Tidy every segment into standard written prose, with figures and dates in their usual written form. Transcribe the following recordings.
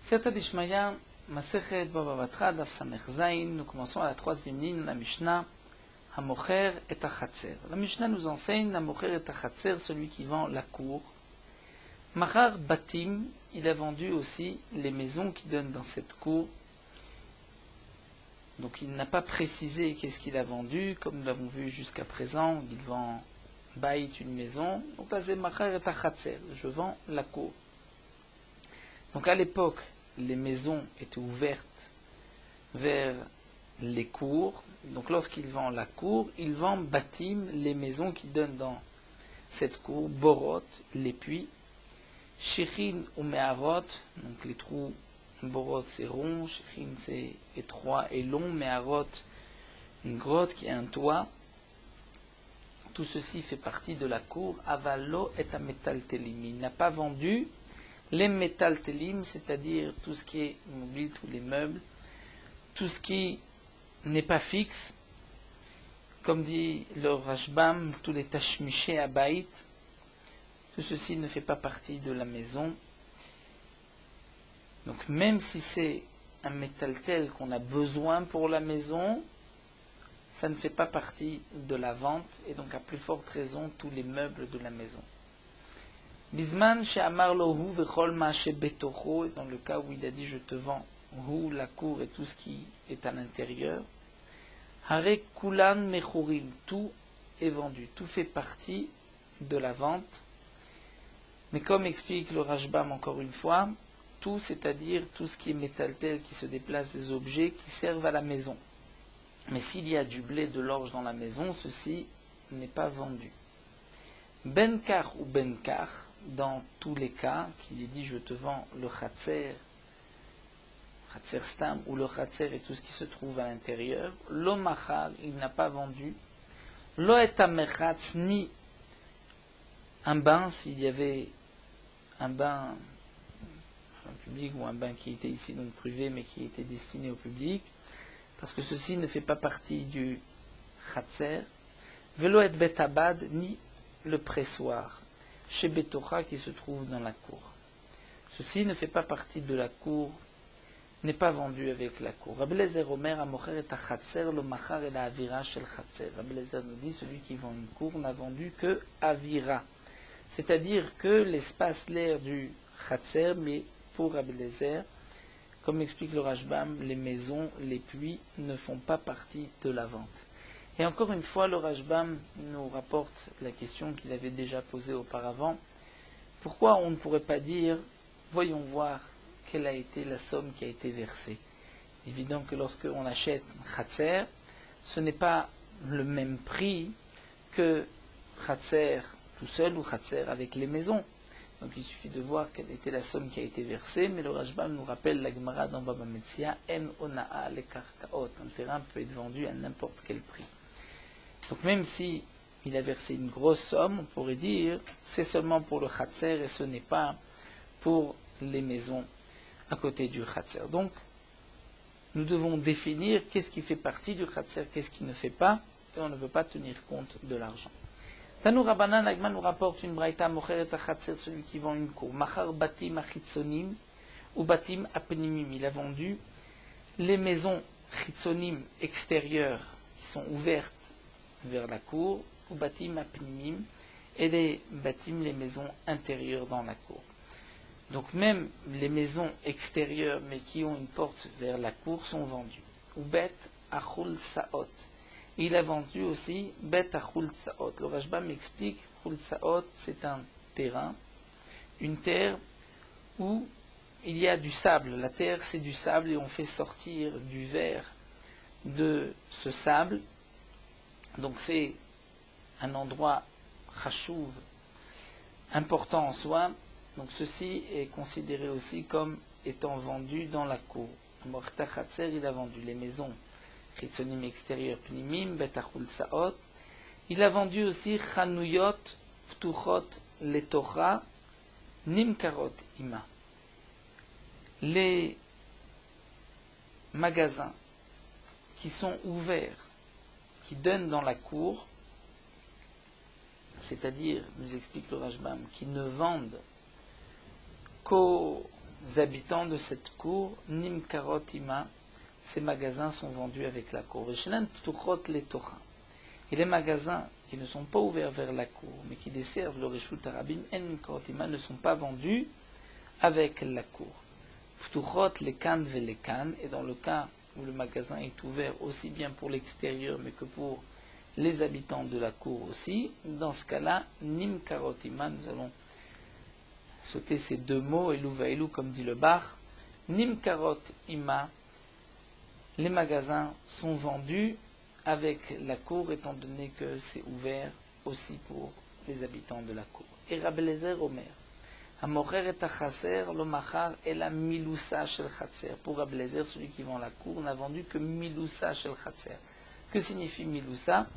Siyata Dishmaya, Masechet Baba Batra, Daf Samech Zain. Nous commençons à la troisième ligne de la Mishnah. Hamocher et Achatzer. La Mishnah nous enseigne Hamocher et Achatzer, celui qui vend la cour. Machar Batim, il a vendu aussi les maisons qui donnent dans cette cour. Donc il n'a pas précisé qu'est-ce qu'il a vendu, comme nous l'avons vu jusqu'à présent, il vend Baït, une maison. Donc là c'est Machar et Achatzer, je vends la cour. Donc à l'époque, les maisons étaient ouvertes vers les cours. Donc lorsqu'il vend la cour, il vend Batim, les maisons qui donnent dans cette cour, Borot, les puits, Shichin ou Meharot, donc les trous, Borot c'est rond, Shichin c'est étroit et long, Meharot, une grotte qui a un toit. Tout ceci fait partie de la cour. Avalo et a metal telim. Il n'a pas vendu les metal telim, c'est-à-dire tout ce qui est mobile, tous les meubles, tout ce qui n'est pas fixe, comme dit le Rashbam, tous les tashmiché à Baït, tout ceci ne fait pas partie de la maison. Donc même si c'est un métal tel qu'on a besoin pour la maison, ça ne fait pas partie de la vente, et donc à plus forte raison tous les meubles de la maison. Bisman she'amar lo hu vechol ma shebetocho, dans le cas où il a dit je te vends hu, la cour et tout ce qui est à l'intérieur. Hare kulan mechurim, tout est vendu, tout fait partie de la vente. Mais comme explique le Rashbam encore une fois, tout, c'est-à-dire tout ce qui est métal tel, qui se déplace, des objets qui servent à la maison. Mais s'il y a du blé, de l'orge dans la maison, ceci n'est pas vendu. Benkar ou benkar, dans tous les cas, qu'il est dit je te vends le chatzer, chatzer stam, ou le chatzer et tout ce qui se trouve à l'intérieur, lo machar, il n'a pas vendu, lo etamechatz, ni un bain, s'il y avait un bain public ou un bain qui était ici donc privé mais qui était destiné au public, parce que ceci ne fait pas partie du chatzer, velo et betabad, ni le pressoir, chez Betocha qui se trouve dans la cour. Ceci ne fait pas partie de la cour, n'est pas vendu avec la cour. Rabbi Eliezer Omer, Hamocher et Achatzer, le machar et la avira shel chatzer. Rabbi Eliezer nous dit, celui qui vend une cour n'a vendu que avira, c'est-à-dire que l'espace, l'air du chatzer, mais pour Rabbi Eliezer, comme explique le Rashbam, les maisons, les puits ne font pas partie de la vente. Et encore une fois, le Rashbam nous rapporte la question qu'il avait déjà posée auparavant. Pourquoi on ne pourrait pas dire, voyons voir quelle a été la somme qui a été versée. Évident que lorsque on achète un chatzer, ce n'est pas le même prix que chatzer tout seul ou chatzer avec les maisons. Donc il suffit de voir quelle était la somme qui a été versée, mais le Rashbam nous rappelle la Gemara dans Baba Metzia, en ona'a le karkaot. Un terrain peut être vendu à n'importe quel prix. Donc même si il a versé une grosse somme, on pourrait dire c'est seulement pour le chatzer et ce n'est pas pour les maisons à côté du chatzer. Donc nous devons définir qu'est-ce qui fait partie du chatzer, qu'est-ce qui ne fait pas, et on ne peut pas tenir compte de l'argent. Tanu Rabbanan, l'Agman nous rapporte une braïta, mocher et achatzer, celui qui vend une cour. Machar batim achitzonim ou batim apnimim. Il a vendu les maisons chitzonim extérieures qui sont ouvertes vers la cour, ou batim apnimim, et les batim, les maisons intérieures dans la cour. Donc même les maisons extérieures, mais qui ont une porte vers la cour, sont vendues. Ou bet achul saot. Il a vendu aussi Bet Achul Tsaot. Le Rashbam m'explique, Achul Tsaot, c'est un terrain, une terre où il y a du sable. La terre, c'est du sable et on fait sortir du verre de ce sable. Donc c'est un endroit chachouv, important en soi. Donc ceci est considéré aussi comme étant vendu dans la cour. Morta Khatser, il a vendu les maisons Chitzonim extérieur, Pnimim, Betachul Saot. Il a vendu aussi Chanuyot, Ptuchot, Letocha, Nimkarot, Ima. Les magasins qui sont ouverts, qui donnent dans la cour, c'est-à-dire, nous explique le Rashbam, qui ne vendent qu'aux habitants de cette cour, Nimkarot Ima, ces magasins sont vendus avec la cour. Et les magasins qui ne sont pas ouverts vers la cour, mais qui desservent le Reshut Harabim, En Nimkarot Ima, ne sont pas vendus avec la cour. Ptuchot lekan velekan, et dans le cas où le magasin est ouvert aussi bien pour l'extérieur, mais que pour les habitants de la cour aussi, dans ce cas-là, Nimkarot Ima, nous allons sauter ces deux mots, Elou Vaelou, comme dit le Bar, Nimkarot Ima, les magasins sont vendus avec la cour, étant donné que c'est ouvert aussi pour les habitants de la cour. Et Rabbi Eliezer Omer, Hamocher et Chaser, le Machar et la Milousa shel Chatser. Pour Rabbi Eliezer, celui qui vend la cour, n'a vendu que Milousa shel Chatser. Que signifie Milousa?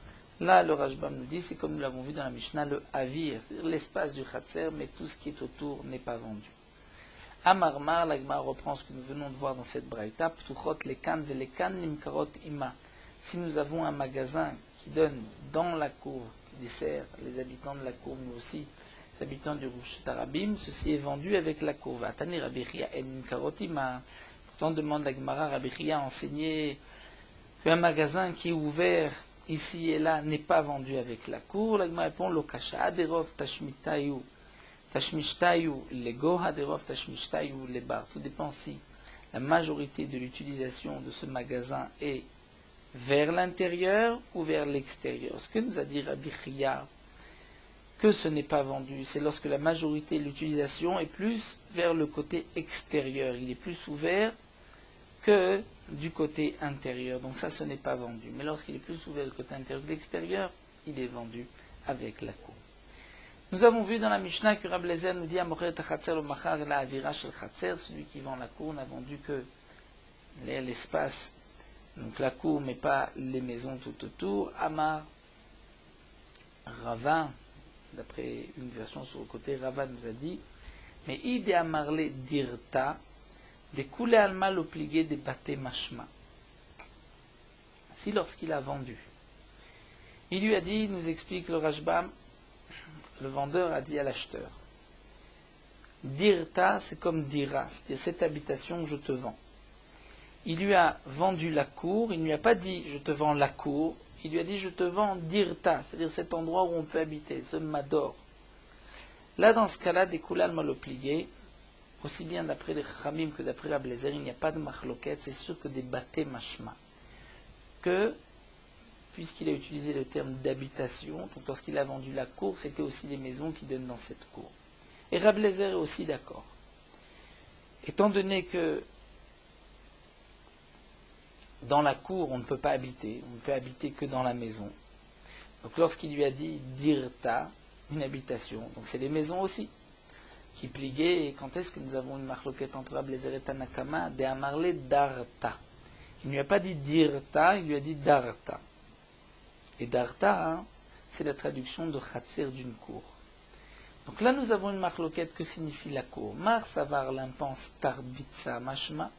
Là, le Rashbam nous dit, c'est comme nous l'avons vu dans la Mishnah, le Avir, c'est-à-dire l'espace du Chatser, mais tout ce qui est autour n'est pas vendu. Amarmar, la Gemara reprend ce que nous venons de voir dans cette braïta, Ptuchot lekan velekan nimkarot ima. Si nous avons un magasin qui donne dans la cour, qui dessert les habitants de la cour, mais aussi les habitants du Reshut Harabim, ceci est vendu avec la cour. Vatani Rabbi Chia en nimkarot ima. Pourtant, demande la Gemara, Rabbi Chia a enseigné qu'un magasin qui est ouvert ici et là n'est pas vendu avec la cour. La Gemara répond, Lokasha aderov tashmitayu. Tashmishtayu lego haderov tashmishtayu lebar. Tout dépend si la majorité de l'utilisation de ce magasin est vers l'intérieur ou vers l'extérieur. Ce que nous a dit Rabbi Chia, que ce n'est pas vendu, c'est lorsque la majorité de l'utilisation est plus vers le côté extérieur. Il est plus ouvert que du côté intérieur. Donc ça, ce n'est pas vendu. Mais lorsqu'il est plus ouvert du côté intérieur que l'extérieur, il est vendu avec la cour. Nous avons vu dans la Mishnah que Rabbi Eliezer nous dit Amocher tachatzer lo machar la avira shel chatzer, celui qui vend la cour n'a vendu que l'espace, donc la cour, mais pas les maisons tout autour. Amar Rava, d'après une version sur le côté, Rava nous a dit mais ide amarle dirta de koule alma l'obligé de bate mashma. Si lorsqu'il a vendu, il lui a dit, nous explique le Rashbam, le vendeur a dit à l'acheteur, dirta c'est comme dira, c'est-à-dire cette habitation je te vends. Il lui a vendu la cour, il ne lui a pas dit je te vends la cour, il lui a dit je te vends dirta, c'est-à-dire cet endroit où on peut habiter, ce mador. Là dans ce cas-là, des koulal malopligé, aussi bien d'après les Chachamim que d'après Rabbi Eliezer, il n'y a pas de machloket, c'est sûr que des baté mashma. Que, puisqu'il a utilisé le terme d'habitation, donc lorsqu'il a vendu la cour, c'était aussi les maisons qui donnent dans cette cour. Et Rabbi Eliezer est aussi d'accord. Étant donné que dans la cour, on ne peut pas habiter, on ne peut habiter que dans la maison. Donc lorsqu'il lui a dit dirta, une habitation, donc c'est les maisons aussi, qui pliguaient, et quand est-ce que nous avons une marloquette entre Rabbi Eliezer et Tanakama, de amarle darta. Il ne lui a pas dit dirta, il lui a dit darta. Et darta, hein, c'est la traduction de chatser d'une cour. Donc là, nous avons une marloquette. Que signifie la cour? Mar savar l'impense tarbitsa mashma,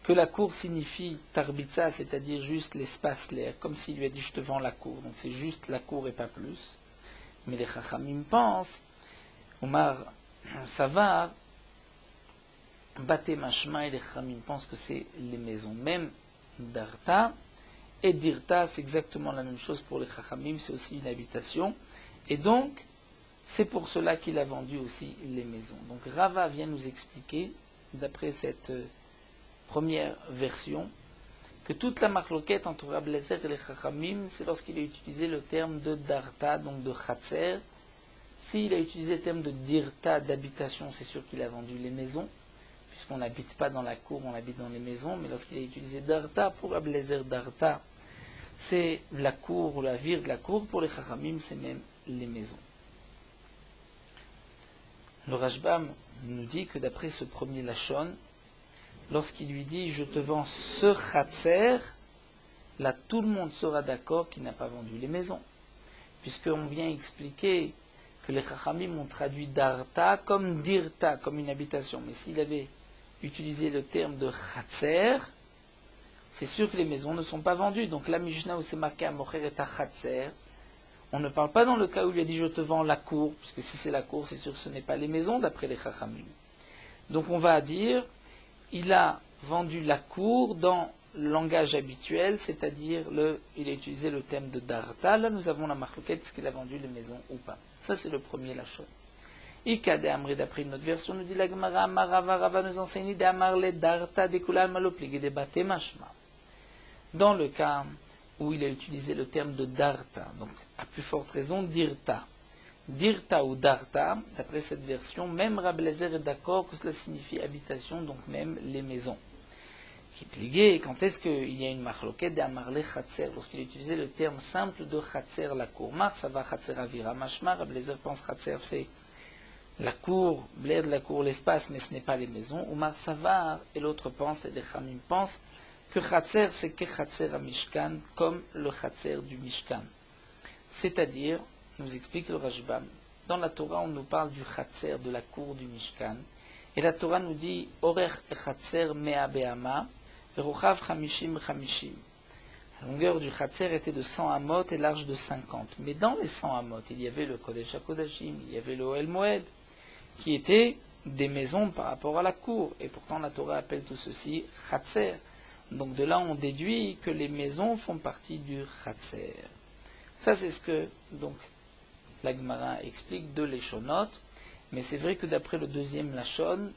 que la cour signifie tarbitsa, c'est-à-dire juste l'espace l'air, comme s'il lui a dit je te vends la cour. Donc c'est juste la cour et pas plus. Mais les chachamim pensent, Omar savar, baté mashma, et les chachamim pensent que c'est les maisons. Même darta et dirta, c'est exactement la même chose pour les chachamim, c'est aussi une habitation. Et donc, c'est pour cela qu'il a vendu aussi les maisons. Donc Rava vient nous expliquer, d'après cette première version, que toute la marloquette entre Rabbi Eliezer et les chachamim, c'est lorsqu'il a utilisé le terme de darta, donc de chatser. S'il a utilisé le terme de dirta, d'habitation, c'est sûr qu'il a vendu les maisons, puisqu'on n'habite pas dans la cour, on habite dans les maisons. Mais lorsqu'il a utilisé darta, pour Rabbi Eliezer, darta, c'est la cour, ou la vire de la cour. Pour les chachamim, c'est même les maisons. Le Rashbam nous dit que d'après ce premier lachon, lorsqu'il lui dit je te vends ce chatser, là tout le monde sera d'accord qu'il n'a pas vendu les maisons, puisqu'on vient expliquer que les chachamim ont traduit darta comme dirta, comme une habitation. Mais s'il avait utilisé le terme de chatser, c'est sûr que les maisons ne sont pas vendues. Donc la Mishnah où c'est marqué Amocher et chatser, on ne parle pas dans le cas où il a dit je te vends la cour, puisque si c'est la cour, c'est sûr que ce n'est pas les maisons d'après les chachamim. Donc on va dire, il a vendu la cour dans le langage habituel, c'est-à-dire il a utilisé le terme de darta. Là nous avons la marloquette, est-ce qu'il a vendu les maisons ou pas. Ça c'est le premier lachon. Ikade Amri, d'après une autre version, nous dit la Gemara, Amarava Rava nous enseigne d'Amarle darta dekulal malopligé de bate mashma. Dans le cas où il a utilisé le terme de darta, donc à plus forte raison dirta. Dirta ou darta, d'après cette version, même Rabbi Eliezer est d'accord que cela signifie habitation, donc même les maisons. Qui pligué, quand est-ce qu'il y a une marloquette d'Amarle Chatser, lorsqu'il a utilisé le terme simple de Chatser, la cour. Mar, ça va Chatser avira mashma, Rabbi Eliezer pense Chatser, c'est la cour, bled, la cour, l'espace, mais ce n'est pas les maisons. Umar Savar, et l'autre pense, et les Chamim pensent, que Chatser, c'est que Chatser à Mishkan, comme le Chatser du Mishkan. C'est-à-dire, nous explique le Rashbam, dans la Torah, on nous parle du Chatser, de la cour du Mishkan, et la Torah nous dit, Orech et Chatser mea be'ama, verochav chamishim chamishim. La longueur du Chatser était de 100 amot et large de 50. Mais dans les 100 amot, il y avait le Kodesh HaKodashim, il y avait le Ohel Moed, qui étaient des maisons par rapport à la cour. Et pourtant, la Torah appelle tout ceci Chatser. Donc de là, on déduit que les maisons font partie du Chatser. Ça, c'est ce que donc la Gemara explique de l'Eshonot. Mais c'est vrai que d'après le deuxième Lachon,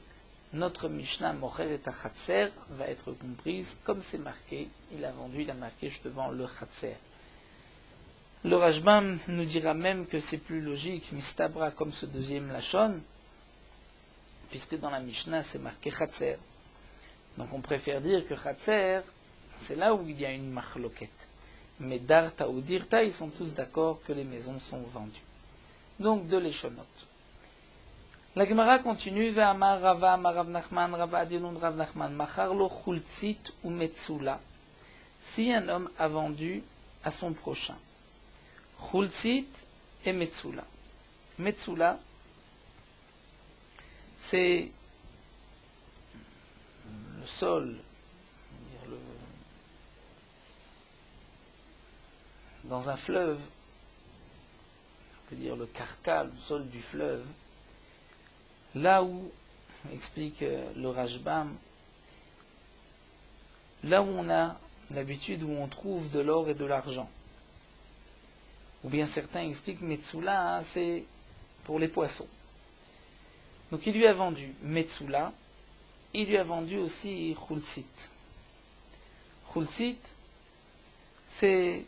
notre Mishnah Mocher et Chatser va être comprise comme c'est marqué. Il a marqué je te vends le Chatser. Le Rashbam nous dira même que c'est plus logique, Mistabra comme ce deuxième Lachon, puisque dans la Mishnah c'est marqué Chatser. Donc on préfère dire que Chatser, c'est là où il y a une marloquette. Mais Darta ou Dirta, ils sont tous d'accord que les maisons sont vendues. Donc de l'Eshonot. La Gemara continue, Ve'amar Rava, Amar Rav Nachman, Rava Adinun Rav Nachman, Machar lo chultzit ou metzula. Si un homme a vendu à son prochain, chultzit et metzula. Metzula, c'est le sol, dans un fleuve, on peut dire le carca, le sol du fleuve, là où, explique le Rashbam, là où on a l'habitude, où on trouve de l'or et de l'argent. Ou bien certains expliquent Metsula, c'est pour les poissons. Donc il lui a vendu Metsula, il lui a vendu aussi Chulzit. Chulzit, c'est,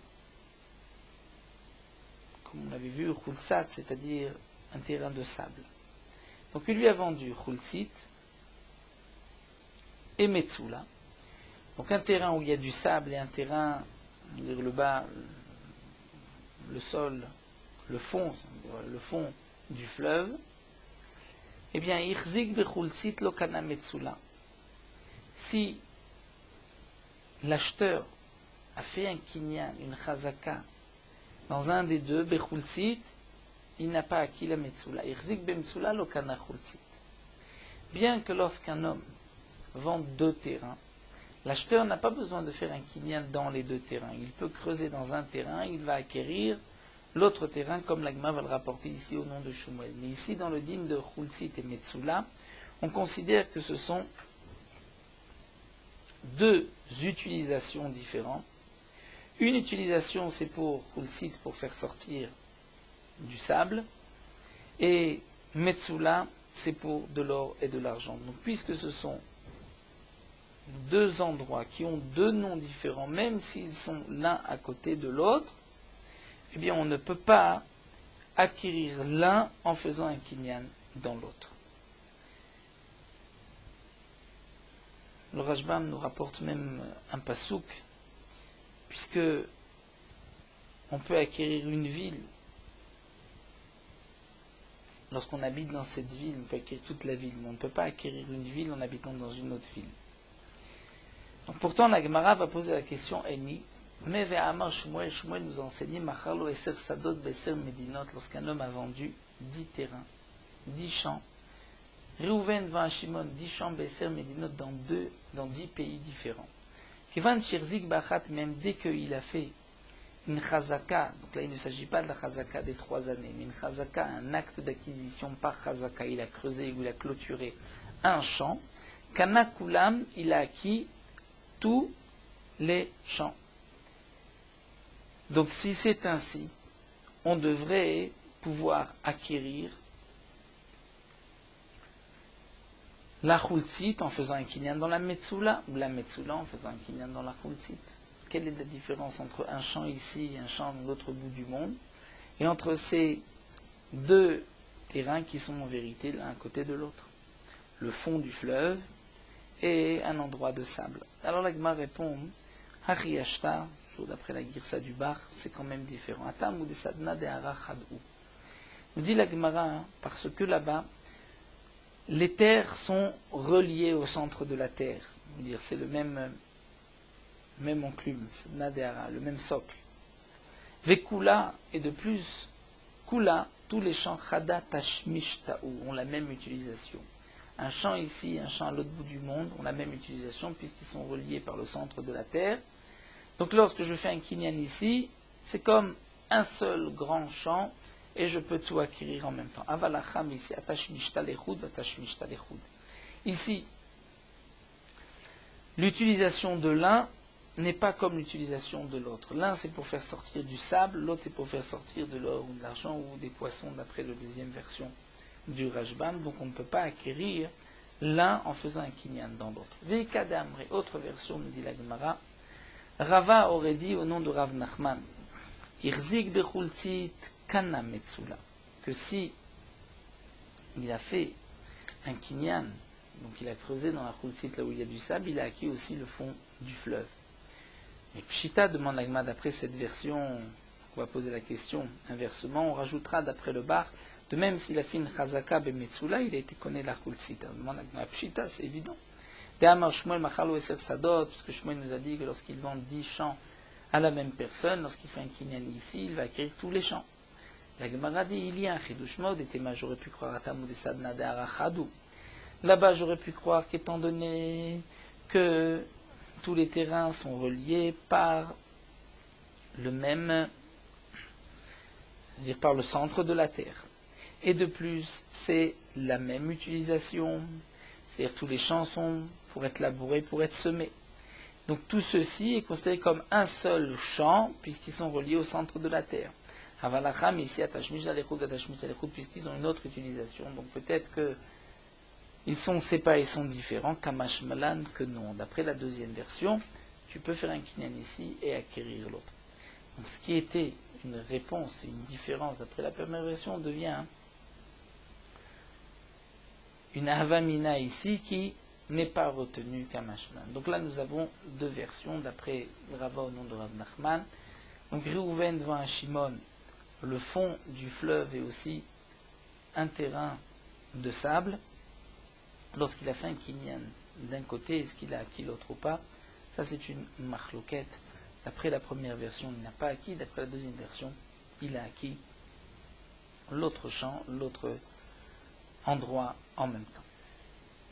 comme on l'avait vu, Chulzat, c'est-à-dire un terrain de sable. Donc il lui a vendu Chulzit et Metsula. Donc un terrain où il y a du sable et un terrain, dire le bas, le sol, le fond du fleuve, eh bien, Ichzik bechulzit lo kana Metsula. Si l'acheteur a fait un kinyan, une chazaka, dans un des deux, bechulzit, il n'a pas acquis la Metsula. Ichzik bemetsula lo kana chulzit. Bien que lorsqu'un homme vend deux terrains, l'acheteur n'a pas besoin de faire un kinyan dans les deux terrains. Il peut creuser dans un terrain, il va acquérir l'autre terrain, comme l'Agma va le rapporter ici au nom de Shmuel. Mais ici, dans le din de Chulzit et Metsula, on considère que ce sont deux utilisations différentes. Une utilisation, c'est pour Chulzit, pour faire sortir du sable, et Metsula, c'est pour de l'or et de l'argent. Donc, puisque ce sont deux endroits qui ont deux noms différents, même s'ils sont l'un à côté de l'autre, eh bien, on ne peut pas acquérir l'un en faisant un kinyan dans l'autre. Le Rashbam nous rapporte même un pasouk, puisque on peut acquérir une ville. Lorsqu'on habite dans cette ville, on peut acquérir toute la ville, mais on ne peut pas acquérir une ville en habitant dans une autre ville. Donc pourtant, la Gemara va poser la question Eni, mais Ve'amar Shmuel, Shmuel nous a enseigné Macharlo Eser Sadot Beser Medinot, lorsqu'un homme a vendu 10 terrains, 10 champs. Reuven va Shimon, 10 champs Beser Medinot dans 10 pays différents. Kivan Shirzik Bachat, même dès qu'il a fait une chazaka, donc là il ne s'agit pas de la chazaka des 3 années, mais une chazaka, un acte d'acquisition par chazaka, il a creusé ou il a clôturé un champ, Kana Kulam, il a acquis tous les champs. Donc si c'est ainsi, on devrait pouvoir acquérir la Khultzit en faisant un kinyan dans la Metsula, ou la Metsula en faisant un kinyan dans la Khultzit. Quelle est la différence entre un champ ici et un champ de l'autre bout du monde, et entre ces deux terrains qui sont en vérité l'un à côté de l'autre? Le fond du fleuve et un endroit de sable. Alors la Gemara répond, Hachiyashta, d'après la Girsa du Bar, c'est quand même différent. Atam ou de Sadna de Arachadou. Nous dit la Gemara, parce que là-bas, les terres sont reliées au centre de la terre. C'est le même enclume, Sadna de Ara, le même socle. Vekula, et de plus, Kula, tous les champs Chada Tashmish Ta'ou ont la même utilisation. Un champ ici, un champ à l'autre bout du monde ont la même utilisation puisqu'ils sont reliés par le centre de la terre. Donc lorsque je fais un kinyan ici, c'est comme un seul grand champ et je peux tout acquérir en même temps. Avalacham ici, atashmishta lechud, atashmishta lechud. Ici, l'utilisation de l'un n'est pas comme l'utilisation de l'autre. L'un c'est pour faire sortir du sable, l'autre c'est pour faire sortir de l'or ou de l'argent ou des poissons d'après la deuxième version du Rashbam. Donc on ne peut pas acquérir l'un en faisant un kinyan dans l'autre. Veikadamre, autre version, nous dit la Gemara, Rava aurait dit au nom de Rav Nachman, Irzik bechultzit kana metsula, que si il a fait un kinyan, donc il a creusé dans la chultzit là où il y a du sable, il a acquis aussi le fond du fleuve. Et Pshita demande la Gemara d'après cette version, on va poser la question inversement, on rajoutera d'après le bar, de même s'il a fait une chazaka be metsula, il a été connu la chultzit. On demande la Gemara, Pshita, c'est évident. Parce que Shmuel nous a dit que lorsqu'il vend 10 champs à la même personne, lorsqu'il fait un kinyan ici, il va acquérir tous les champs. La Gemara dit, il y a un chidush mod, et j'aurais pu croire à Tamou de Sadna de Arachadou. Là-bas, j'aurais pu croire qu'étant donné que tous les terrains sont reliés par le même, par le centre de la terre. Et de plus, c'est la même utilisation, c'est-à-dire tous les champs sont pour être labourés, pour être semés. Donc tout ceci est considéré comme un seul champ, puisqu'ils sont reliés au centre de la terre. Avalacham ici, puisqu'ils ont une autre utilisation. Donc peut-être qu'ils sont séparés, ils sont différents, Kamash Malan, que non. D'après la deuxième version, tu peux faire un kinyan ici et acquérir l'autre. Donc ce qui était une réponse et une différence d'après la première version devient une avamina ici qui n'est pas retenue Kamashman. Donc là nous avons deux versions d'après Rava au nom de Rav Nachman. Donc Réhouven devant un Shimon, le fond du fleuve est aussi un terrain de sable. Lorsqu'il a fait un kinyan d'un côté, est-ce qu'il a acquis l'autre ou pas? Ça c'est une marloquette. D'après la première version, il n'a pas acquis. D'après la deuxième version, il a acquis l'autre champ, l'autre endroit en même temps.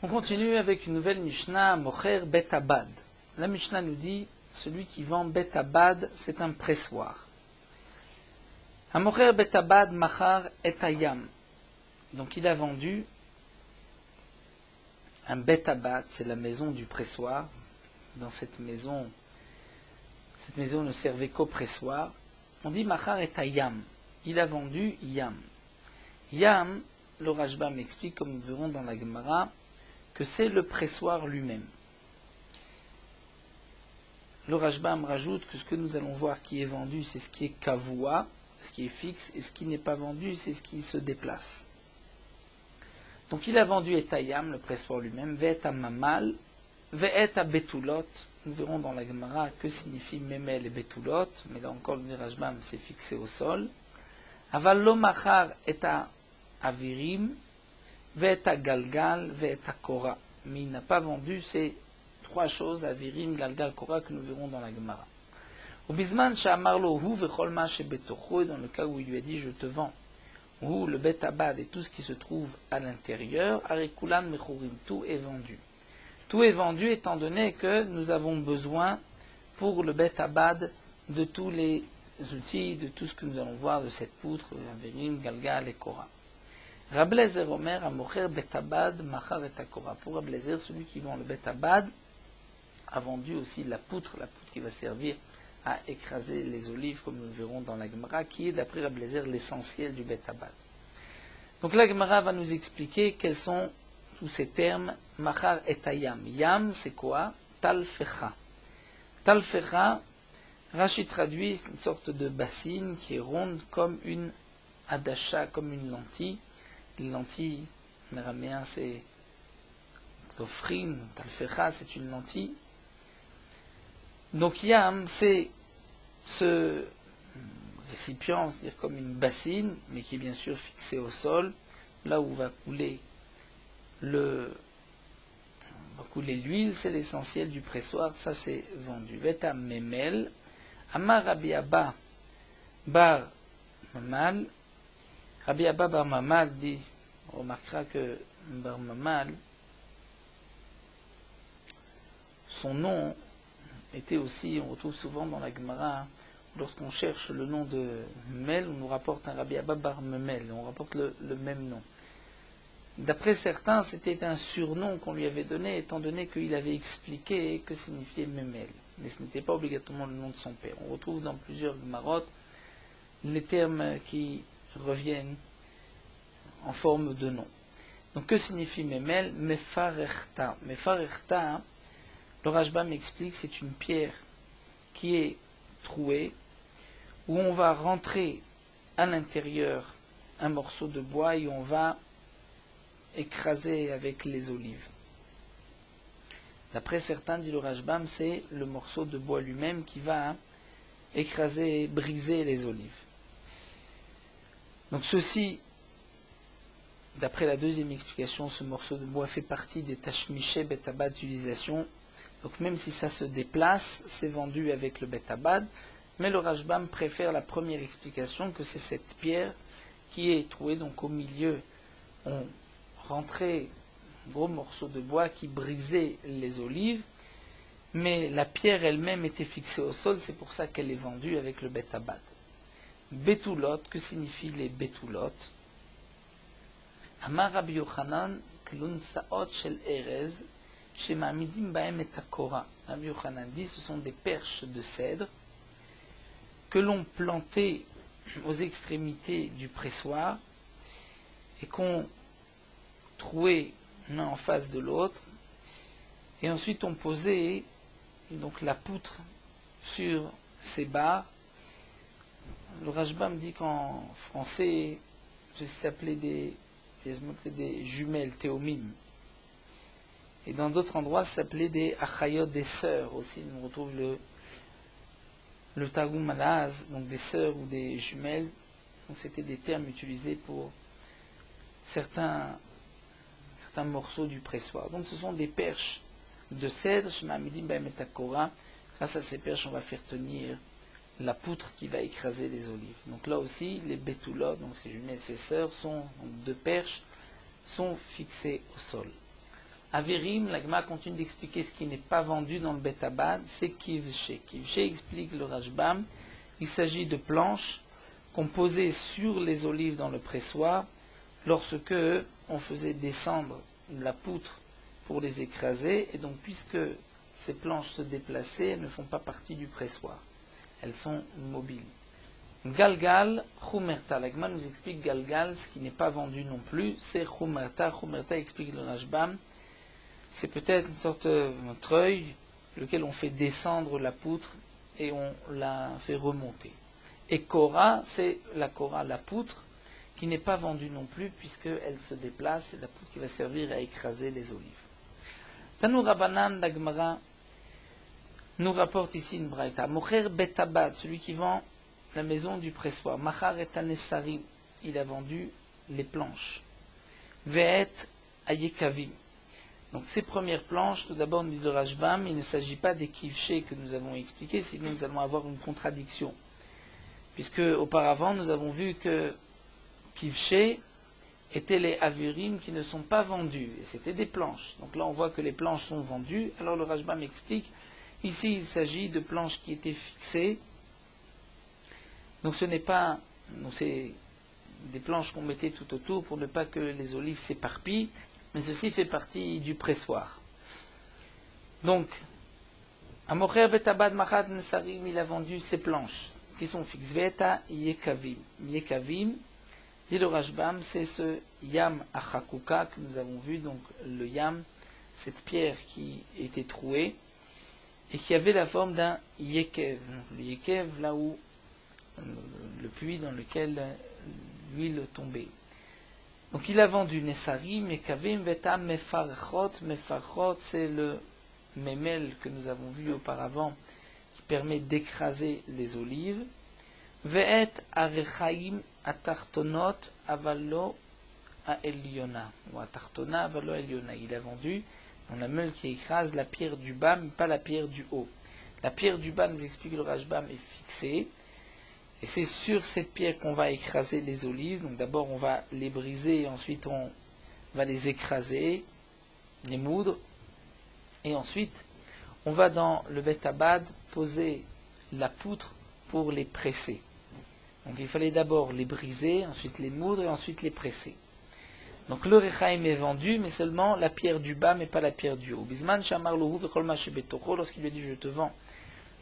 On continue avec une nouvelle Mishnah, Mocher Bet Abad. La Mishnah nous dit, celui qui vend Bet Abad, c'est un pressoir. Mocher Bet Abad Machar et Ayam. Donc il a vendu un Bet Abad, c'est la maison du pressoir. Dans cette maison ne servait qu'au pressoir. On dit Machar et Ayam. Il a vendu Yam. Yam, le Rashbam explique, comme nous verrons dans la Gemara, que c'est le pressoir lui-même. Le Rashbam rajoute que ce que nous allons voir qui est vendu, c'est ce qui est kavua, ce qui est fixe, et ce qui n'est pas vendu, c'est ce qui se déplace. Donc il a vendu Etayam, le pressoir lui-même, Ve'eta Mamal, Ve'eta Betulot. Nous verrons dans la Gemara que signifie Memel et Betulot, mais là encore le Rashbam c'est fixé au sol. Aval lo machar eta avirim, Ve'eta Galgal, Ve'eta Kora. Mais il n'a pas vendu ces trois choses, Avirim, Galgal, Kora, que nous verrons dans la Gemara. Au Bisman, Sha'amarlo hu vechol ma shebetocho, dans le cas où il lui a dit je te vends, ou le Bet Abad et tout ce qui se trouve à l'intérieur, Arikulan mechurim, tout est vendu. Tout est vendu étant donné que nous avons besoin pour le Bet Abad de tous les outils, de tout ce que nous allons voir de cette poutre, Avirim, Galgal et Kora. Rabbi Eliezer Omer, Amocher betabad machar et akora. Pour Rabbi Eliezer, celui qui vend le betabad a vendu aussi la poutre qui va servir à écraser les olives, comme nous le verrons dans la Gemara, qui est d'après Rabbi Eliezer l'essentiel du betabad. Donc la Gemara va nous expliquer quels sont tous ces termes. Machar et ayam. Yam, c'est quoi? Talfecha. Talfecha, Rashi traduit une sorte de bassine qui est ronde comme une adasha, comme une lentille. Les lentilles, en araméen, c'est l'ofrin, talfecha, c'est une lentille. Donc yam, c'est ce récipient, c'est-à-dire comme une bassine, mais qui est bien sûr fixée au sol, là où va couler l'huile, c'est l'essentiel du pressoir, ça c'est vendu. Veta memel, Amar Rabbi Abba bar Mamal, Rabbi Abba bar Mamal dit, on remarquera que bar Mamal, son nom était aussi, on retrouve souvent dans la Gemara, lorsqu'on cherche le nom de Mel, on nous rapporte un Rabbi Abba bar Memel, on rapporte le même nom. D'après certains, c'était un surnom qu'on lui avait donné, étant donné qu'il avait expliqué que signifiait Memel. Mais ce n'était pas obligatoirement le nom de son père. On retrouve dans plusieurs Gemarot les termes qui reviennent en forme de nom. Donc que signifie Memel? Mefarechta. Mefarechta, le Rashbam explique, c'est une pierre qui est trouée, où on va rentrer à l'intérieur un morceau de bois et on va écraser avec les olives. D'après certains, dit le Rashbam, c'est le morceau de bois lui-même qui va écraser, briser les olives. Donc ceci, d'après la deuxième explication, ce morceau de bois fait partie des tashmiché betabad d'utilisation. Donc même si ça se déplace, c'est vendu avec le betabad. Mais le Rashbam préfère la première explication, que c'est cette pierre qui est trouée, donc au milieu, on rentrait un gros morceau de bois qui brisait les olives, mais la pierre elle-même était fixée au sol, c'est pour ça qu'elle est vendue avec le betabad. Betulot, que signifient les betulot? Amar Rabbi Yochanan, klunsaot shel erez, shema'amidim bahem et akora. Rabbi Yochanan dit, ce sont des perches de cèdre que l'on plantait aux extrémités du pressoir et qu'on trouait l'un en face de l'autre, et ensuite on posait donc la poutre sur ces barres. Le Rashbam dit qu'en français, ça s'appelait des jumelles, théomim. Et dans d'autres endroits, ça s'appelait des achayot, des sœurs aussi. On retrouve le Targum Malaz, donc des sœurs ou des jumelles. Donc c'était des termes utilisés pour certains morceaux du pressoir. Donc ce sont des perches de cèdre. Grâce à ces perches, on va faire tenir la poutre qui va écraser les olives. Donc là aussi, les betulot, donc ces jumelles, ces sœurs, sont de perches, sont fixées au sol. Averim, la Gemara continue d'expliquer ce qui n'est pas vendu dans le betabad, c'est kivché. Kivché explique le Rashbam, il s'agit de planches qu'on posait sur les olives dans le pressoir lorsque on faisait descendre la poutre pour les écraser, et donc puisque ces planches se déplaçaient, elles ne font pas partie du pressoir. Elles sont mobiles. Galgal, Chumerta. La Gemara nous explique Galgal, ce qui n'est pas vendu non plus, c'est Chumerta. Chumerta explique le Rashbam, c'est peut-être une sorte de treuil, lequel on fait descendre la poutre et on la fait remonter. Et Kora, c'est la Kora, la poutre, qui n'est pas vendue non plus, puisqu'elle se déplace, c'est la poutre qui va servir à écraser les olives. Tanu Rabbanan, la Gemara nous rapporte ici une braïta. Mocher betabad, celui qui vend la maison du pressoir. Machar et anesarim, il a vendu les planches. Ve'et ayekavim. Donc ces premières planches, tout d'abord, nous dit le Rashbam, il ne s'agit pas des kivché que nous avons expliqué, sinon nous allons avoir une contradiction. Puisque auparavant, nous avons vu que kivché étaient les avirim qui ne sont pas vendus, et c'était des planches. Donc là, on voit que les planches sont vendues. Alors le Rashbam explique, ici, il s'agit de planches qui étaient fixées. Donc ce n'est pas, donc c'est des planches qu'on mettait tout autour pour ne pas que les olives s'éparpillent, mais ceci fait partie du pressoir. Donc, Amocher betabad machat nesarim, il a vendu ces planches qui sont fixes. Veta yekavim. Yekavim, dit le Rashbam, c'est ce yam achakuka que nous avons vu, donc le yam, cette pierre qui était trouée et qui avait la forme d'un yekev. Le yekev, là où le puits dans lequel l'huile tombait. Donc il a vendu Nesari, Mekavim, Veta, Mefarchot. Mefarchot, c'est le mémel que nous avons vu auparavant, qui permet d'écraser les olives. Ve'et arechaim atartonot avalo aeliona. Ou atartona avalo aeliona. Il a vendu dans la meule qui écrase la pierre du bas, mais pas la pierre du haut. La pierre du bas, nous explique le Rashbam, est fixée. Et c'est sur cette pierre qu'on va écraser les olives. Donc d'abord on va les briser, et ensuite on va les écraser, les moudre. Et ensuite on va dans le Bet Abad poser la poutre pour les presser. Donc il fallait d'abord les briser, ensuite les moudre et ensuite les presser. Donc le Rechaim est vendu, mais seulement la pierre du bas, mais pas la pierre du haut. Bisman Shamar Lohu Vechol Ma Shebetocho, lorsqu'il lui a dit je te vends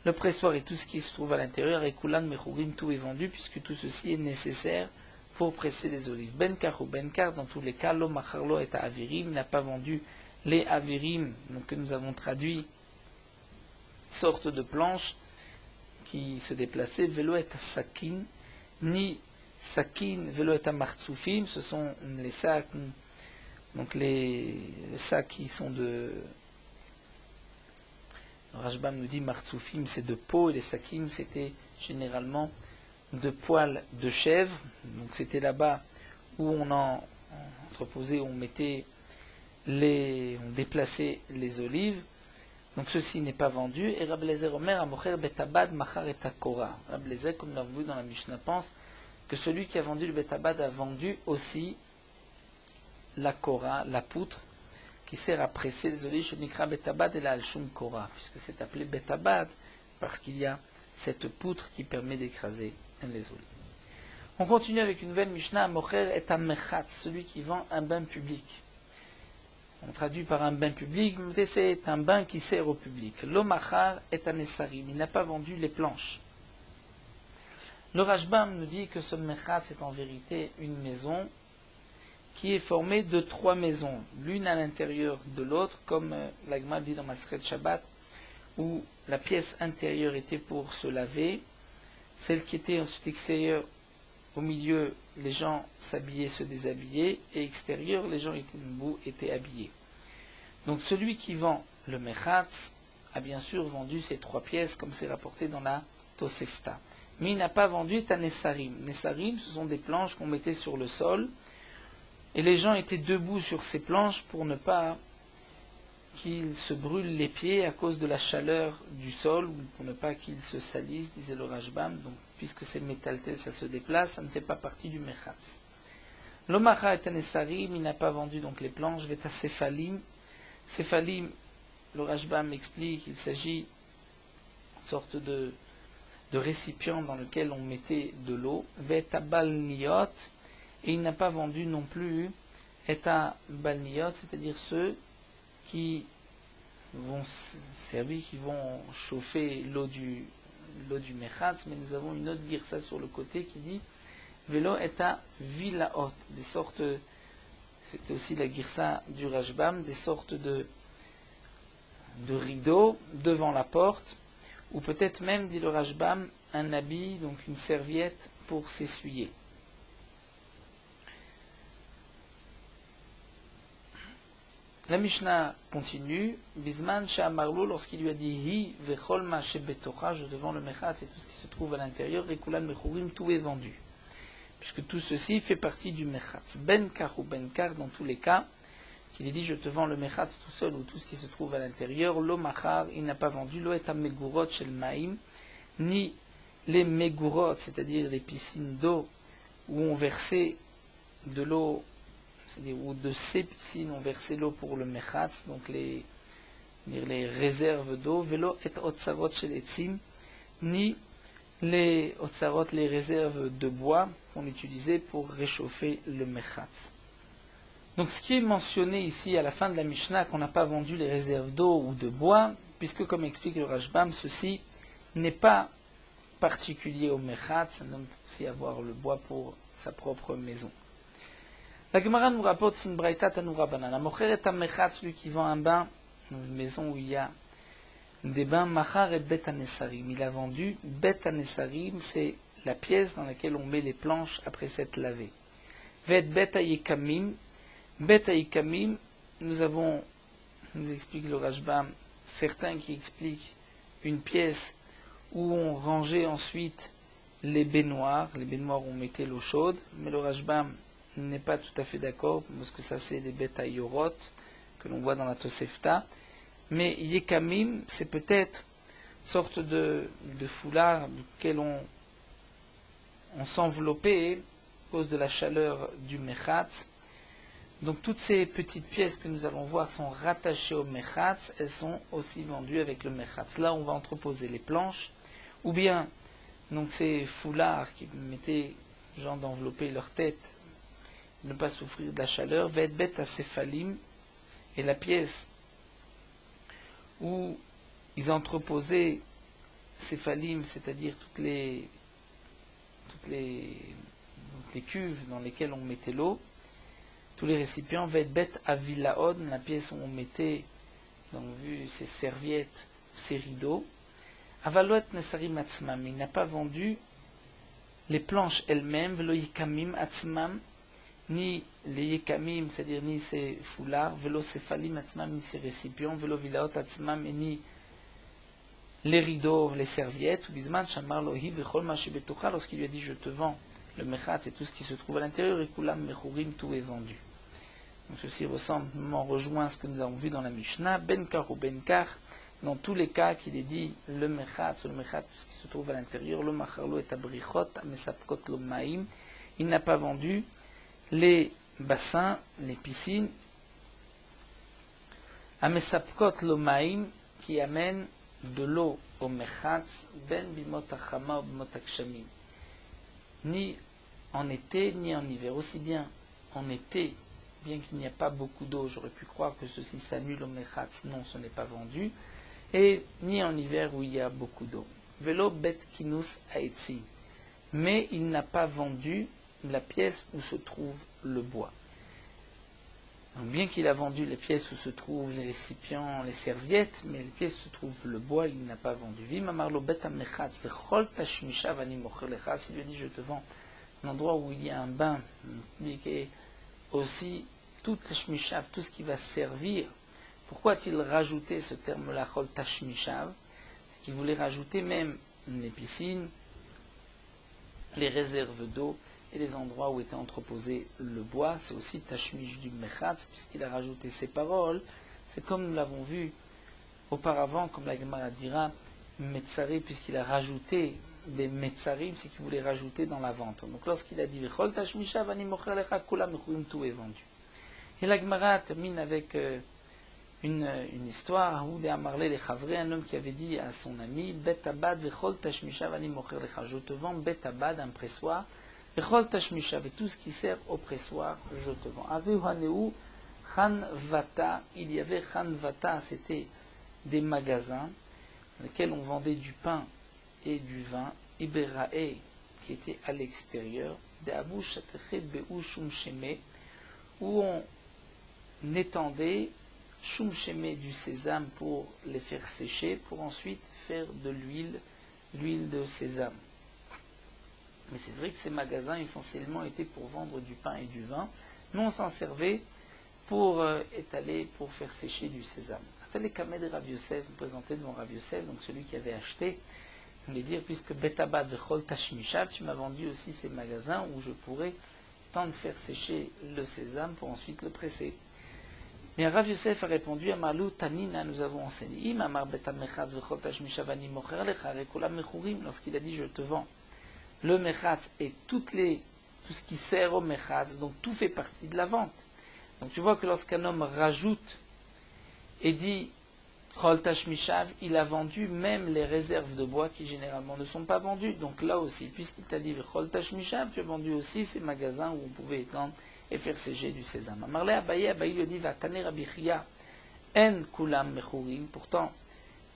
le pressoir et tout ce qui se trouve à l'intérieur, et Kulan Mechurim, tout est vendu, puisque tout ceci est nécessaire pour presser les olives. Benkar ou Benkar, dans tous les cas, Lo Macharlo et Avirim, n'a pas vendu les Avirim, donc que nous avons traduit, sorte de planches qui se déplaçaient, Velo et Sakin, ni Sakin, Velo et Martsoufim, ce sont les sacs, donc les sacs qui sont de... Rashbam nous dit Martsoufim, c'est de peau, et les sakim, c'était généralement de poils de chèvre. Donc c'était là-bas où on entreposait, on mettait on déplaçait les olives. Donc ceci n'est pas vendu. Et Rab Lezer Omer Amocher betabad machar et takora. Rab Lezer, comme nous l'avons vu dans la Mishnah, pense que celui qui a vendu le betabad a vendu aussi la kora, la poutre, qui sert à presser les olives, Shenikra betabad et la alshum kora, puisque c'est appelé betabad, parce qu'il y a cette poutre qui permet d'écraser les olives. On continue avec une nouvelle Mishnah, Mocher et Amechatz, celui qui vend un bain public. On traduit par un bain public, mais c'est un bain qui sert au public. L'omachar est un essarim, il n'a pas vendu les planches. Le Rashbam nous dit que ce mechatz est en vérité une maison qui est formée de 3 maisons, l'une à l'intérieur de l'autre, comme l'Agma dit dans Maseret Shabbat, où la pièce intérieure était pour se laver, celle qui était ensuite extérieure, au milieu, les gens s'habillaient, se déshabillaient, et extérieur, les gens étaient debout, étaient habillés. Donc celui qui vend le mechatz a bien sûr vendu ces 3 pièces, comme c'est rapporté dans la Tosefta. Mais il n'a pas vendu un Nessarim. Nessarim, ce sont des planches qu'on mettait sur le sol, et les gens étaient debout sur ces planches pour ne pas qu'ils se brûlent les pieds à cause de la chaleur du sol, ou pour ne pas qu'ils se salissent, disait le Rashbam. Donc, puisque c'est le métaltel, ça se déplace, ça ne fait pas partie du mechatz. L'omacha est un essarim, il n'a pas vendu donc les planches, veta sephalim. Sephalim, le Rashbam explique qu'il s'agit d'une sorte de récipient dans lequel on mettait de l'eau, veta balniot. Et il n'a pas vendu non plus Eta Balniot, c'est-à-dire ceux qui vont servir, qui vont chauffer l'eau du mechatz, mais nous avons une autre girsa sur le côté qui dit Velo Eta Vilaot, des sortes, c'était aussi la girsa du Rashbam, des sortes de rideaux devant la porte, ou peut-être même, dit le Rashbam, un habit, donc une serviette pour s'essuyer. La Mishnah continue, Bisman Sha'amarlo, lorsqu'il lui a dit Hi vechol ma shebetocha, je te vends le mechatz et tout ce qui se trouve à l'intérieur, Rekulan mechurim, tout est vendu. Puisque tout ceci fait partie du mechatz. Benkar ou benkar, dans tous les cas, qu'il ait dit je te vends le mechatz tout seul ou tout ce qui se trouve à l'intérieur, lo machar, il n'a pas vendu, lo et megurot shel maim, ni les megurot, c'est-à-dire les piscines d'eau où on versait de l'eau, c'est-à-dire où de ces piscines on versait l'eau pour le mechatz, donc les réserves d'eau, velo et otsarot shel etzim, ni les otsarot, les réserves de bois, qu'on utilisait pour réchauffer le mechatz. Donc ce qui est mentionné ici à la fin de la Mishnah, qu'on n'a pas vendu les réserves d'eau ou de bois, puisque comme explique le Rashbam, ceci n'est pas particulier au mechatz, on peut aussi avoir le bois pour sa propre maison. La Gemara nous rapporte une braïta tanura banana. Mocher et mechatz, celui qui vend un bain dans une maison où il y a des bains, machar et bet anesarim. Il a vendu bet anesarim, c'est la pièce dans laquelle on met les planches après s'être lavé. Vet bet ayekamim. Bet ayekamim, nous explique le Rashbam, certains qui expliquent une pièce où on rangeait ensuite les baignoires où on mettait l'eau chaude, mais le Rashbam n'est pas tout à fait d'accord, parce que ça c'est les bet ayorot, que l'on voit dans la Tosefta. Mais yekamim, c'est peut-être une sorte de foulard duquel on s'enveloppait à cause de la chaleur du mechatz. Donc toutes ces petites pièces que nous allons voir sont rattachées au mechatz, elles sont aussi vendues avec le mechatz. Là on va entreposer les planches, ou bien donc ces foulards qui mettaient genre d'envelopper leur tête, ne pas souffrir de la chaleur, va être bête à céphalim, et la pièce où ils entreposaient céphalim, c'est-à-dire toutes les cuves dans lesquelles on mettait l'eau, tous les récipients, va être bête à vilaod, la pièce où on mettait, vous avez vu, ces serviettes, ces rideaux. Avalot nesarim atzmam, il n'a pas vendu les planches elles-mêmes, velo yekamim atzmam, ni les yekamim, c'est-à-dire ni ces foulards, velo céphalim atzmam, ni ces récipients, velo vilaot atzmam, et ni les rideaux, les serviettes, ou bisman shamar lohi vechol ma shebetocha, lorsqu'il lui a dit je te vends le mechatz et tout ce qui se trouve à l'intérieur, et kulam mechurim, tout est vendu. Donc ceci rejoint ce que nous avons vu dans la Mishnah, benkar ou benkar, dans tous les cas qu'il est dit le mechatz, tout ce qui se trouve à l'intérieur, le macharlo et abrichot, amesapkot lo maim, il n'a pas vendu les bassins, les piscines, amesapkot lo maim, qui amènent de l'eau au mechatz, ben bimot achama ou bimot akshamim, ni en été ni en hiver, aussi bien en été, bien qu'il n'y a pas beaucoup d'eau, j'aurais pu croire que ceci s'annule au mechatz, non, ce n'est pas vendu, et ni en hiver où il y a beaucoup d'eau. Velo bet kinus haetzim, mais il n'a pas vendu la pièce où se trouve le bois. Donc, bien qu'il a vendu les pièces où se trouvent les récipients, les serviettes, mais les pièces où se trouve le bois, il n'a pas vendu. Vim amarlo bet amechatz vechol tashmishav ani mocher lecha, s'il lui dit je te vends un endroit où il y a un bain, et aussi tout tashmishav, tout ce qui va servir. Pourquoi a-t-il rajouté ce terme-là, chol tashmishav? C'est qu'il voulait rajouter même les piscines, les réserves d'eau et les endroits où était entreposé le bois. C'est aussi tashmish du mechatz, puisqu'il a rajouté ces paroles. C'est comme nous l'avons vu auparavant, comme la Gemara dira, metzari, puisqu'il a rajouté des metzarim, c'est qu'il voulait rajouter dans la vente. Donc lorsqu'il a dit chol tashmishav ani mocher lecha kulam mechurim, tout est vendu. Et la Gemara termine avec une histoire où un homme qui avait dit à son ami betabad vechol tashmishav ani mocher lecha, je te vends betabad, un pressoir, vechol tashmishav, et tout ce qui sert au pressoir je te vends. Aveu haneu chan vata, il y avait chan vata, c'était des magasins dans lesquels on vendait du pain et du vin, iberae, qui était à l'extérieur, de avu shateche be'u shum sheme, où on étendait shum sheme, du sésame, pour les faire sécher, pour ensuite faire de l'huile de sésame. Mais c'est vrai que ces magasins essentiellement étaient pour vendre du pain et du vin, mais on s'en servait pour étaler, pour faire sécher du sésame. Atale Kamed et Rav Yosef, présenté devant Rav Yosef, donc celui qui avait acheté, il voulait dire, puisque betabad vechol tashmishav, tu m'as vendu aussi ces magasins où je pourrais tant de faire sécher le sésame pour ensuite le presser. Mais Rav Yosef a répondu, Amalou Tanina, nous avons enseigné, Im amar betamechatz vechol tashmishav ani mocher lecha rekolam mechurim, lorsqu'il a dit je te vends le mechatz et tout ce qui sert au mechatz, donc tout fait partie de la vente. Donc tu vois que lorsqu'un homme rajoute et dit Chol Tashmishav, il a vendu même les réserves de bois qui généralement ne sont pas vendues. Donc là aussi, puisqu'il t'a dit Chol Tashmishav, tu as vendu aussi ces magasins où on pouvait étendre et faire sécher du sésame. Amarle Abaye, Abaye lui dit Vatane Rabbi Chia, En Kulam Mechurim. Pourtant,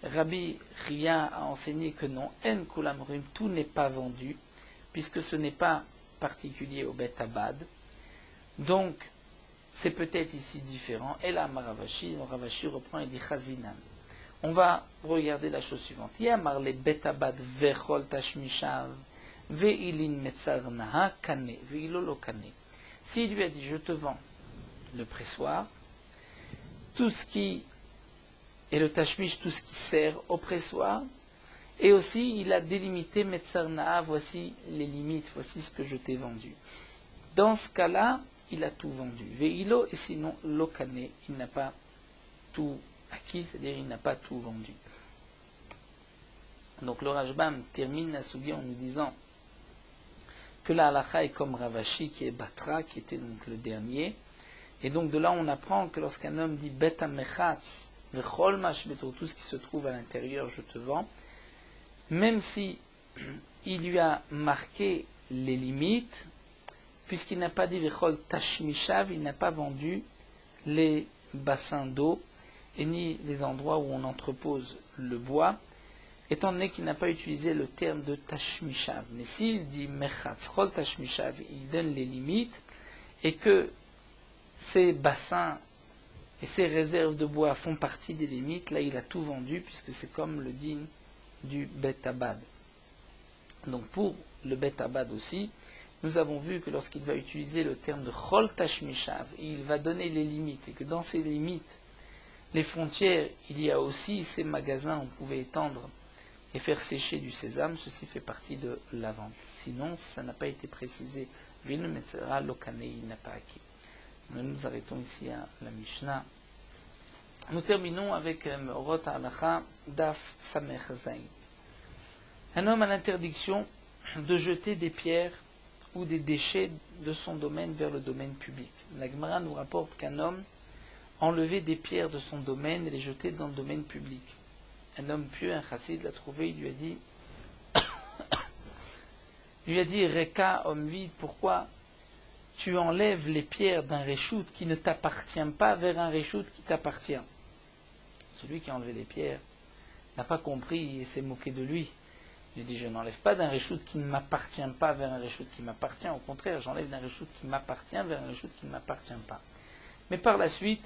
Rabbi Chia a enseigné que non, En Kulam Mechurim, tout n'est pas vendu, puisque ce n'est pas particulier au Bet Abad. Donc, c'est peut-être ici différent. Et là, Ravashi reprend et dit Chazinan. On va regarder la chose suivante. Yamar le betabad vechol tashmishav ve'ilin metzar naha kane ve'ilo lo kane. S'il lui a dit je te vends le pressoir, tout ce qui est le tashmish, tout ce qui sert au pressoir, et aussi il a délimité metzar naha, voici les limites, voici ce que je t'ai vendu. Dans ce cas-là, il a tout vendu. Ve'ilo, et sinon lo kane, il n'a pas tout acquis, c'est-à-dire il n'a pas tout vendu. Donc le Rajbam termine la Sougia en nous disant que la halakha est comme Ravashi qui est Batra, qui était donc le dernier. Et donc de là on apprend que lorsqu'un homme dit Bet amechatz vechol mashbeto, tout ce qui se trouve à l'intérieur je te vends, même si il lui a marqué les limites, puisqu'il n'a pas dit vechol tashmishav, il n'a pas vendu les bassins d'eau et ni les endroits où on entrepose le bois, étant donné qu'il n'a pas utilisé le terme de tashmishav. Mais s'il dit mechatz, chol tashmishav, il donne les limites, et que ces bassins et ces réserves de bois font partie des limites, là il a tout vendu, puisque c'est comme le digne du Bet Abad. Donc pour le Bet Abad aussi, nous avons vu que lorsqu'il va utiliser le terme de chol tashmishav, il va donner les limites, et que dans ces limites, les frontières, il y a aussi ces magasins où on pouvait étendre et faire sécher du sésame, ceci fait partie de la vente. Sinon, ça n'a pas été précisé, Vinu Metzera Lokane, il n'a pas acquis. Nous nous arrêtons ici à la Mishnah. Nous terminons avec Meorot Halacha Daf Samech Zayin. Un homme a l'interdiction de jeter des pierres ou des déchets de son domaine vers le domaine public. La Gemara nous rapporte qu'un homme enlever des pierres de son domaine et les jeter dans le domaine public. Un homme pieux, un chassid, l'a trouvé, il lui a dit Reka, homme vide, pourquoi tu enlèves les pierres d'un réchout qui ne t'appartient pas vers un réchout qui t'appartient? Celui qui a enlevé les pierres n'a pas compris et s'est moqué de lui. Il dit je n'enlève pas d'un réchout qui ne m'appartient pas vers un réchout qui m'appartient, au contraire, j'enlève d'un réchout qui m'appartient vers un réchout qui ne m'appartient pas. Mais par la suite,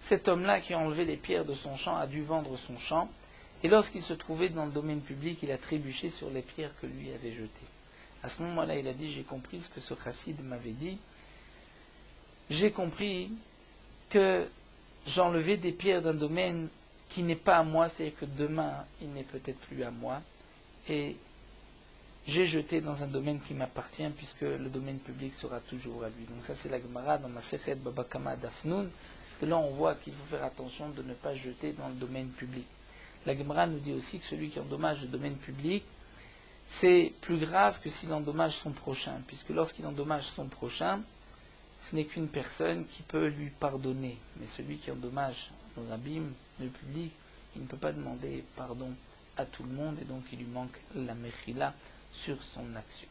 cet homme-là qui a enlevé les pierres de son champ a dû vendre son champ, et lorsqu'il se trouvait dans le domaine public, il a trébuché sur les pierres que lui avait jetées. À ce moment-là, il a dit, j'ai compris ce que ce chassid m'avait dit, j'ai compris que j'enlevais des pierres d'un domaine qui n'est pas à moi, c'est-à-dire que demain, il n'est peut-être plus à moi, et j'ai jeté dans un domaine qui m'appartient, puisque le domaine public sera toujours à lui. Donc ça, c'est la Gemara dans Masechet Baba Kama Dafnoun. Et là, on voit qu'il faut faire attention de ne pas jeter dans le domaine public. La Gemara nous dit aussi que celui qui endommage le domaine public, c'est plus grave que s'il endommage son prochain, puisque lorsqu'il endommage son prochain, ce n'est qu'une personne qui peut lui pardonner. Mais celui qui endommage le rabbim, le public, il ne peut pas demander pardon à tout le monde, et donc il lui manque la mechila sur son action.